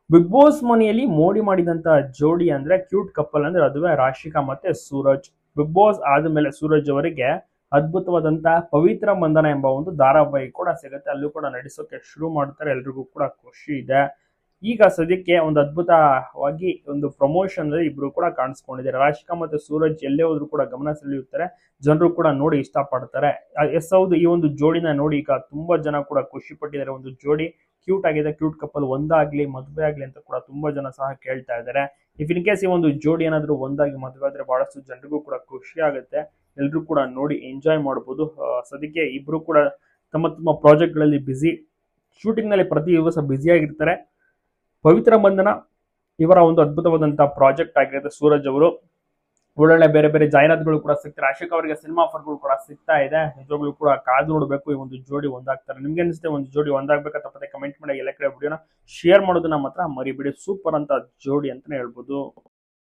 Big boss ಮನೆಯಲ್ಲಿ ಮೋಡಿ ಮಾಡಿದಂತ ಜೋಡಿ ಅಂದ್ರೆ ಕ್ಯೂಟ್ ಕಪಲ್ ಅಂದ್ರೆ ಅದುವೇ ರಾಶಿಕಾ ಮತ್ತೆ ಸೂರಜ್. ಬಿಗ್ ಬಾಸ್ ಆದ್ಮೇಲೆ ಸೂರಜ್ ಅವರಿಗೆ ಅದ್ಭುತವಾದಂತ ಪವಿತ್ರ ಬಂಧನ ಎಂಬ ಒಂದು ಧಾರಾವಾಹಿ ಕೂಡ ಸಿಗುತ್ತೆ. ಅಲ್ಲೂ ಕೂಡ ನಡೆಸೋಕೆ ಶುರು ಮಾಡ್ತಾರೆ. ಎಲ್ರಿಗೂ ಕೂಡ ಖುಷಿ ಇದೆ. ಈಗ ಸದ್ಯಕ್ಕೆ ಒಂದು ಅದ್ಭುತವಾಗಿ ಒಂದು ಪ್ರಮೋಷನ್ ಇಬ್ರು ಕೂಡ ಕಾಣಿಸ್ಕೊಂಡಿದ್ದಾರೆ. ರಾಶಿಕಾ ಮತ್ತೆ ಸೂರಜ್ ಎಲ್ಲೇ ಹೋದ್ರು ಕೂಡ ಗಮನ ಸೆಳೆಯುತ್ತಾರೆ. ಜನರು ಕೂಡ ನೋಡಿ ಇಷ್ಟಪಡ್ತಾರೆ. ಎಸ್ ಹೌದು, ಈ ಒಂದು ಜೋಡಿನ ನೋಡಿ ಈಗ ತುಂಬಾ ಜನ ಕೂಡ ಖುಷಿ ಪಟ್ಟಿದ್ದಾರೆ. ಒಂದು ಜೋಡಿ ಕ್ಯೂಟ್ ಆಗಿದೆ, ಕ್ಯೂಟ್ ಕಪಲ್ ಒಂದಾಗ್ಲಿ ಮದುವೆ ಆಗ್ಲಿ ಅಂತ ಕೂಡ ತುಂಬಾ ಜನ ಸಹ ಕೇಳ್ತಾ ಇದ್ದಾರೆ. ಇಫ್ ಇನ್ ಕೇಸ್ ಈ ಒಂದು ಜೋಡಿ ಏನಾದ್ರು ಒಂದಾಗಿ ಮದುವೆ ಆದ್ರೆ ಬಹಳಷ್ಟು ಜನರಿಗೂ ಕೂಡ ಖುಷಿ ಆಗುತ್ತೆ. ಎಲ್ರು ಕೂಡ ನೋಡಿ ಎಂಜಾಯ್ ಮಾಡಬಹುದು. ಸದ್ಯಕ್ಕೆ ಇಬ್ರು ಕೂಡ ತಮ್ಮ ತಮ್ಮ ಪ್ರಾಜೆಕ್ಟ್ ಗಳಲ್ಲಿ ಬಿಸಿ, ಶೂಟಿಂಗ್ ನಲ್ಲಿ ಪ್ರತಿ ದಿವಸ ಬ್ಯುಸಿ ಆಗಿರ್ತಾರೆ. ಪವಿತ್ರ ಬಂಧನ ಇವರ ಒಂದು ಅದ್ಭುತವಾದಂತಹ ಪ್ರಾಜೆಕ್ಟ್ ಆಗಿರುತ್ತೆ. ಸೂರಜ್ ಅವರು ಒಳ್ಳೊಳ್ಳೆ ಬೇರೆ ಬೇರೆ ಜಾಹೀರಾತುಗಳು ಕೂಡ ಸಿಗ್ತಾರೆ. ಆಶಿಕ್ ಅವರಿಗೆ ಸಿನಿಮಾ ಆಫರ್ಗಳು ಕೂಡ ಸಿಗ್ತಾ ಇದೆ. ನಿಜವಾಗ್ಲೂ ಕೂಡ ಕಾದು ನೋಡಬೇಕು ಈ ಒಂದು ಜೋಡಿ ಒಂದಾಗ್ತಾರೆ. ನಿಮ್ಗೆ ಅನಿಸುತ್ತೆ ಒಂದು ಜೋಡಿ ಒಂದಾಗಬೇಕಾ? ತಪ್ಪದೆ ಕಮೆಂಟ್ ಮಾಡಿ. ಎಲ್ಲ ಕಡೆ ವಿಡಿಯೋನ ಶೇರ್ ಮಾಡೋದನ್ನ ಮಾತ್ರ ಮರಿಬೇಡಿ. ಸೂಪರ್ ಅಂತ ಜೋಡಿ ಅಂತಾನೆ ಹೇಳ್ಬೋದು.